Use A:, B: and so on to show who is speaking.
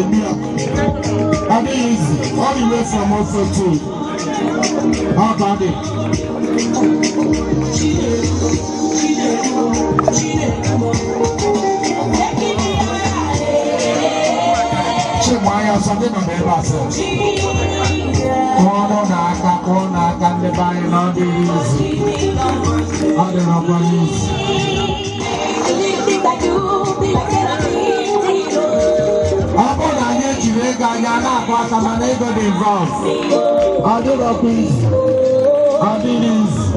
A: I mean, easy. All the way from Ofoto. How about it? Chimaya, something on the other. Corner, can the buy not be easy. I don't know what it is. I do not please. I do this.